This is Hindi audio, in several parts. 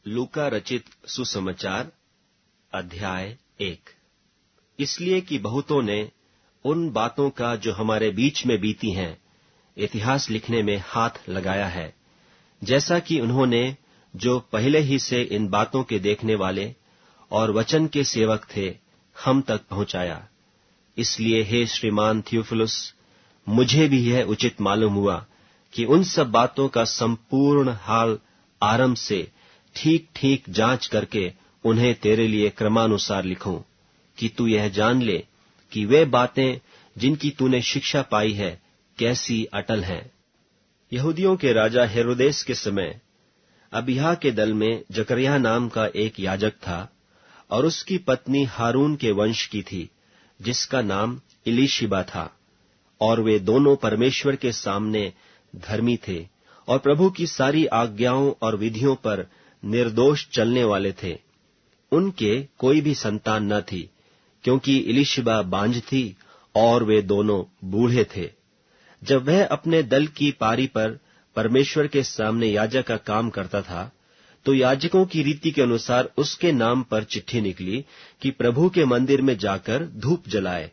लूका रचित सुसमाचार अध्याय 1। इसलिए कि बहुतों ने उन बातों का जो हमारे बीच में बीती हैं इतिहास लिखने में हाथ लगाया है, जैसा कि उन्होंने जो पहले ही से इन बातों के देखने वाले और वचन के सेवक थे हम तक पहुंचाया। इसलिए हे श्रीमान थियोफिलुस, मुझे भी यह उचित मालूम हुआ कि उन सब बातों का संपूर्ण हाल आरंभ से ठीक ठीक जांच करके उन्हें तेरे लिए क्रमानुसार लिखूं, कि तू यह जान ले कि वे बातें जिनकी तूने शिक्षा पाई है कैसी अटल हैं। यहूदियों के राजा हेरोदेस के समय अबिय्याह के दल में जकरिया नाम का एक याजक था, और उसकी पत्नी हारून के वंश की थी, जिसका नाम इलीशिबा था। और वे दोनों परमेश्वर के सामने धर्मी थे और प्रभु की सारी आज्ञाओं और विधियों पर निर्दोष चलने वाले थे। उनके कोई भी संतान न थी, क्योंकि इलीशिबा बांझ थी और वे दोनों बूढ़े थे। जब वह अपने दल की पारी पर परमेश्वर के सामने याजक का काम करता था, तो याजकों की रीति के अनुसार उसके नाम पर चिट्ठी निकली कि प्रभु के मंदिर में जाकर धूप जलाए।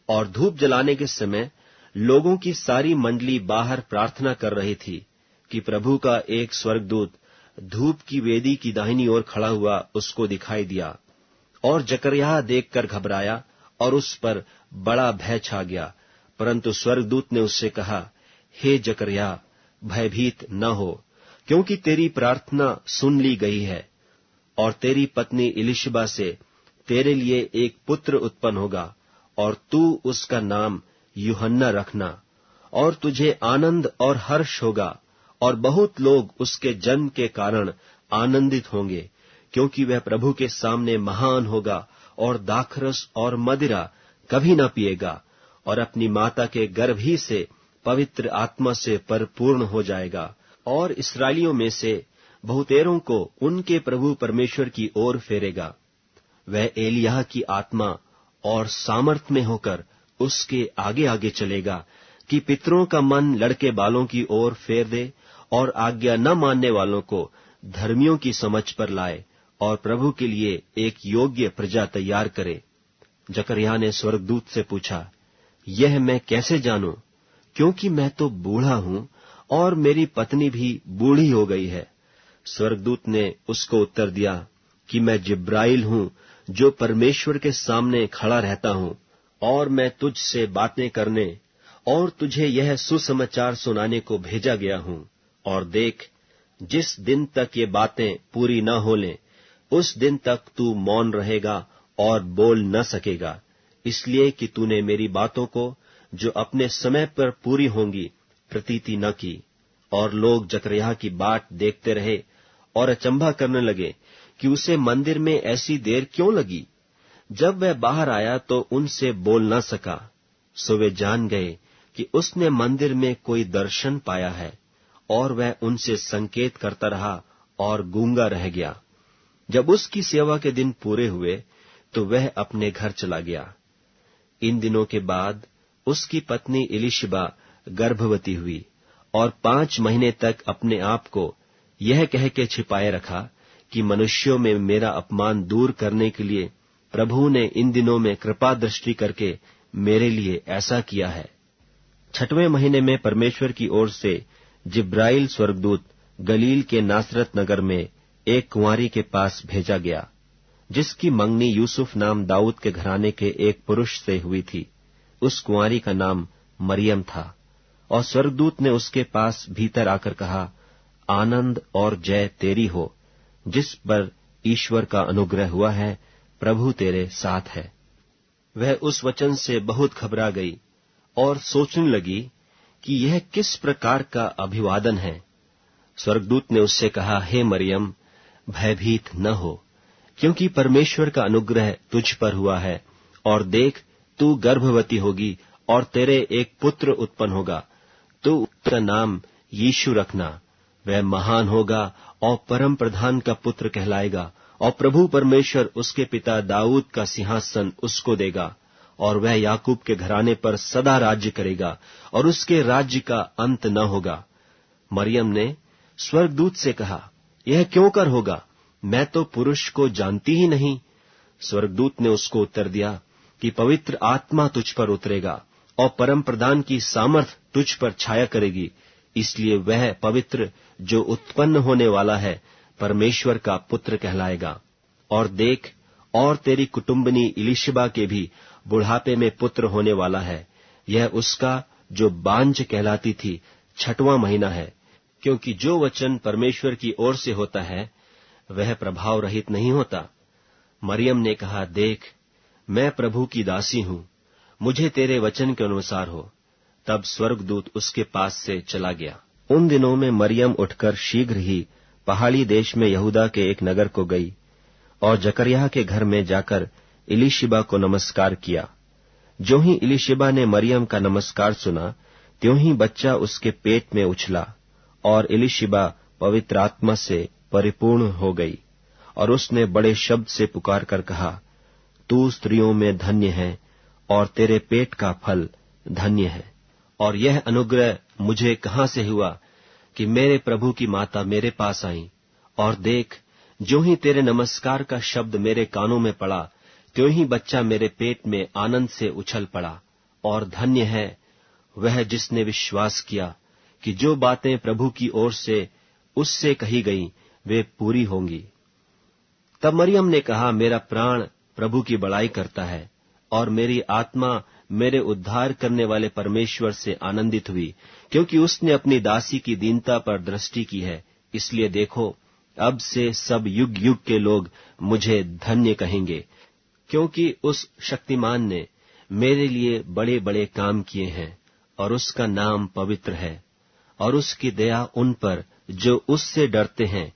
और धूप जलाने के समय लोगों की सारी मंडली बाहर प्रार्थना कर रही थी कि प्रभु का एक स्वर्गदूत धूप की वेदी की दाहिनी ओर खड़ा हुआ उसको दिखाई दिया। और जकरिया देखकर घबराया और उस पर बड़ा भय छा गया। परंतु स्वर्गदूत ने उससे कहा, हे जकरिया, भयभीत न हो, क्योंकि तेरी प्रार्थना सुन ली गई है, और तेरी पत्नी इलीशिबा से तेरे लिए एक पुत्र उत्पन्न होगा, और तू उसका नाम यूहन्ना रखना। और तुझे आनंद और हर्ष होगा, और बहुत लोग उसके जन्म के कारण आनंदित होंगे, क्योंकि वह प्रभु के सामने महान होगा और दाखरस और मदिरा कभी न पिएगा, और अपनी माता के गर्भ ही से पवित्र आत्मा से परिपूर्ण हो जाएगा। और इस्राएलियों में से बहुतेरों को उनके प्रभु परमेश्वर की ओर फेरेगा। वह एलिय्याह की आत्मा और सामर्थ में होकर उसके आगे आगे चलेगा, कि पितरों का मन लड़के बालों की ओर फेर दे, और आज्ञा न मानने वालों को धर्मियों की समझ पर लाए, और प्रभु के लिए एक योग्य प्रजा तैयार करे। जकरिया ने स्वर्गदूत से पूछा, यह मैं कैसे जानूं, क्योंकि मैं तो बूढ़ा हूं और मेरी पत्नी भी बूढ़ी हो गई है। स्वर्गदूत ने उसको उत्तर दिया कि मैं जिब्राइल हूं, जो परमेश्वर के सामने खड़ा रहता हूं, और मैं तुझ से बातें करने और तुझे यह सुसमाचार सुनाने को भेजा गया हूं। और देख, जिस दिन तक ये बातें पूरी न हो लें, उस दिन तक तू मौन रहेगा और बोल न सकेगा, इसलिए कि तूने मेरी बातों को जो अपने समय पर पूरी होंगी प्रतीति न की। और लोग जकरिया की बाट देखते रहे और अचंभा करने लगे कि उसे मंदिर में ऐसी देर क्यों लगी। जब वह बाहर आया तो उनसे बोल न सका, सो वे जान गए कि उसने मंदिर में कोई दर्शन पाया है, और वह उनसे संकेत करता रहा और गूंगा रह गया। जब उसकी सेवा के दिन पूरे हुए तो वह अपने घर चला गया। इन दिनों के बाद उसकी पत्नी इलीशिबा गर्भवती हुई, और 5 महीने तक अपने आप को यह कह के छिपाए रखा कि मनुष्यों में मेरा अपमान दूर करने के लिए प्रभु ने इन दिनों में कृपा दृष्टि करके मेरे लिए ऐसा किया है। 6वें महीने में परमेश्वर की ओर से जिब्राइल स्वर्गदूत गलील के नासरत नगर में एक कुंवारी के पास भेजा गया, जिसकी मंगनी यूसुफ नाम दाऊद के घराने के एक पुरुष से हुई थी। उस कुंवारी का नाम मरियम था। और स्वर्गदूत ने उसके पास भीतर आकर कहा, आनंद और जय तेरी हो, जिस पर ईश्वर का अनुग्रह हुआ है, प्रभु तेरे साथ है। वह उस वचन से बहुत घबरा गई और सोचने लगी कि यह किस प्रकार का अभिवादन है। स्वर्गदूत ने उससे कहा, हे मरियम, भयभीत न हो, क्योंकि परमेश्वर का अनुग्रह तुझ पर हुआ है। और देख, तू गर्भवती होगी और तेरे एक पुत्र उत्पन्न होगा। तू उसका नाम यीशु रखना। वह महान होगा और परम प्रधान का पुत्र कहलाएगा, और प्रभु परमेश्वर उसके पिता दाऊद का सिंहासन उसको देगा, और वह याकूब के घराने पर सदा राज्य करेगा, और उसके राज्य का अंत न होगा। मरियम ने स्वर्गदूत से कहा, यह क्यों कर होगा, मैं तो पुरुष को जानती ही नहीं। स्वर्गदूत ने उसको उत्तर दिया कि पवित्र आत्मा तुझ पर उतरेगा और परम प्रधान की सामर्थ तुझ पर छाया करेगी, इसलिए वह पवित्र जो उत्पन्न होने वाला है परमेश्वर का पुत्र कहलाएगा। और देख, और तेरी कुटुंबनी इलिशिबा के भी बुढ़ापे में पुत्र होने वाला है। यह उसका जो बांझ कहलाती थी 6वां महीना है, क्योंकि जो वचन परमेश्वर की ओर से होता है वह प्रभाव रहित नहीं होता। मरियम ने कहा, देख, मैं प्रभु की दासी हूं, मुझे तेरे वचन के अनुसार हो। तब स्वर्गदूत उसके पास से चला गया। उन दिनों में मरियम उठकर शीघ्र ही पहाड़ी देश में यहूदा के एक नगर को गई और जकरिया के घर में जाकर इलिशिबा को नमस्कार किया। जो ही इलिशिबा ने मरियम का नमस्कार सुना, त्यों ही बच्चा उसके पेट में उछला और इलिशिबा पवित्र आत्मा से परिपूर्ण हो गई। और उसने बड़े शब्द से पुकार कर कहा, तू स्त्रियों में धन्य है और तेरे पेट का फल धन्य है। और यह अनुग्रह मुझे कहां से हुआ कि मेरे प्रभु की माता मेरे पास आई। और देख, जो ही तेरे नमस्कार का शब्द मेरे कानों में पड़ा, त्यों ही बच्चा मेरे पेट में आनंद से उछल पड़ा। और धन्य है वह जिसने विश्वास किया कि जो बातें प्रभु की ओर से उससे कही गईं वे पूरी होंगी। तब मरियम ने कहा, मेरा प्राण प्रभु की बड़ाई करता है और मेरी आत्मा मेरे उद्धार करने वाले परमेश्वर से आनंदित हुई, क्योंकि उसने अपनी दासी की दीनता पर दृष्टि की है। इसलिए देखो, अब से सब युग युग के लोग मुझे धन्य कहेंगे, क्योंकि उस शक्तिमान ने मेरे लिए बड़े बड़े काम किए हैं और उसका नाम पवित्र है। और उसकी दया उन पर जो उससे डरते हैं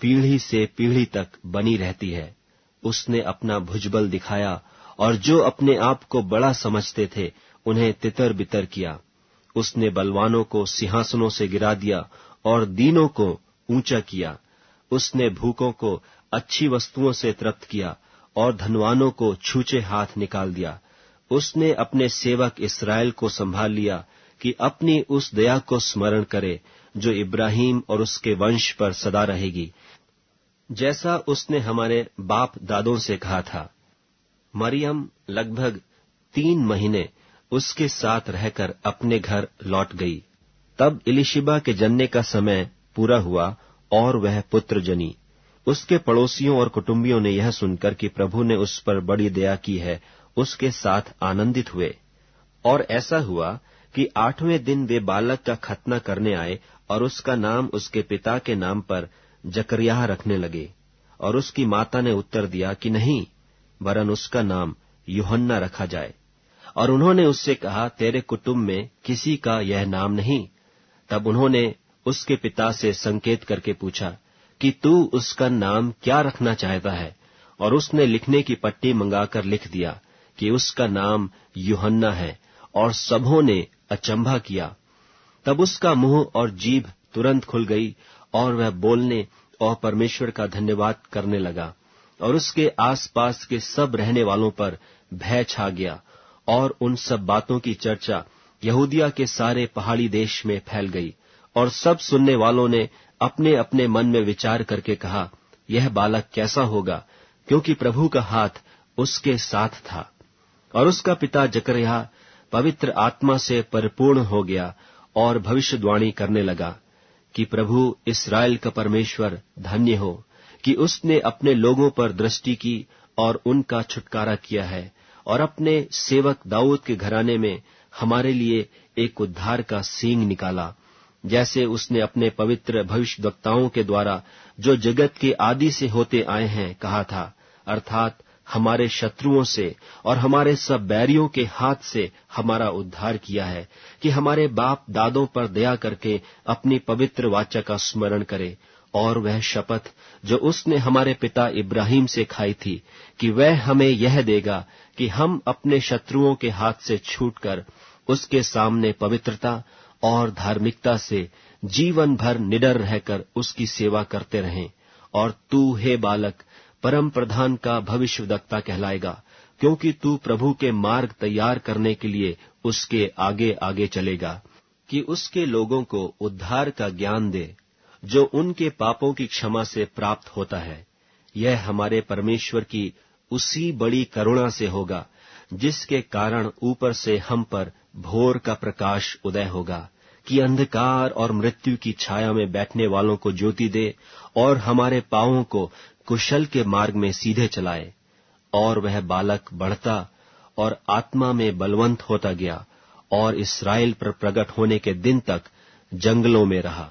पीढ़ी से पीढ़ी तक बनी रहती है। उसने अपना भुजबल दिखाया और जो अपने आप को बड़ा समझते थे उन्हें तितर बितर किया। उसने बलवानों को सिंहासनों से गिरा दिया और दीनों को ऊंचा किया। उसने भूखों को अच्छी वस्तुओं से तृप्त किया और धनवानों को छूछे हाथ निकाल दिया। उसने अपने सेवक इस्राएल को संभाल लिया कि अपनी उस दया को स्मरण करे जो इब्राहिम और उसके वंश पर सदा रहेगी, जैसा उसने हमारे बाप दादों से कहा था। मरियम लगभग 3 महीने उसके साथ रहकर अपने घर लौट गई। तब इलिशिबा के जन्ने का समय पूरा हुआ और वह पुत्र जनी। उसके पड़ोसियों और कुटुंबियों ने यह सुनकर कि प्रभु ने उस पर बड़ी दया की है, उसके साथ आनंदित हुए। और ऐसा हुआ कि 8वें दिन वे बालक का खतना करने आए और उसका नाम उसके पिता के नाम पर जकरिया रखने लगे। और उसकी माता ने उत्तर दिया कि नहीं, वरन उसका नाम यूहन्ना रखा जाए। और उन्होंने उससे कहा, तेरे कुटुंब में किसी का यह नाम नहीं। तब उन्होंने उसके पिता से संकेत करके पूछा कि तू उसका नाम क्या रखना चाहता है। और उसने लिखने की पट्टी मंगाकर लिख दिया कि उसका नाम यूहन्ना है। और सबों ने अचंभा किया। तब उसका मुंह और जीभ तुरंत खुल गई और वह बोलने और परमेश्वर का धन्यवाद करने लगा। और उसके आसपास के सब रहने वालों पर भय छा गया और उन सब बातों की चर्चा यहूदिया के सारे पहाड़ी देश में फैल गई। और सब सुनने वालों ने अपने अपने मन में विचार करके कहा, यह बालक कैसा होगा, क्योंकि प्रभु का हाथ उसके साथ था। और उसका पिता जकरिया पवित्र आत्मा से परिपूर्ण हो गया और भविष्यवाणी करने लगा कि प्रभु इस्राएल का परमेश्वर धन्य हो कि उसने अपने लोगों पर दृष्टि की और उनका छुटकारा किया है और अपने सेवक दाऊद के घराने में हमारे लिए एक उद्धार का सींग निकाला, जैसे उसने अपने पवित्र भविष्यद्वक्ताओं के द्वारा जो जगत के आदि से होते आए हैं कहा था, अर्थात हमारे शत्रुओं से और हमारे सब बैरियों के हाथ से हमारा उद्धार किया है, कि हमारे बाप दादों पर दया करके अपनी पवित्र वाचा का स्मरण करे और वह शपथ जो उसने हमारे पिता इब्राहिम से खाई थी कि वह हमें यह देगा कि हम अपने शत्रुओं के हाथ से छूटकर उसके सामने पवित्रता और धार्मिकता से जीवन भर निडर रहकर उसकी सेवा करते रहें। और तू हे बालक परम प्रधान का भविष्यवक्ता कहलाएगा, क्योंकि तू प्रभु के मार्ग तैयार करने के लिए उसके आगे आगे चलेगा, कि उसके लोगों को उद्धार का ज्ञान दे जो उनके पापों की क्षमा से प्राप्त होता है, यह हमारे परमेश्वर की उसी बड़ी करुणा से होगा जिसके कारण ऊपर से हम पर भोर का प्रकाश उदय होगा, कि अंधकार और मृत्यु की छाया में बैठने वालों को ज्योति दे और हमारे पांवों को कुशल के मार्ग में सीधे चलाए। और वह बालक बढ़ता और आत्मा में बलवंत होता गया और इस्राएल पर प्रकट होने के दिन तक जंगलों में रहा।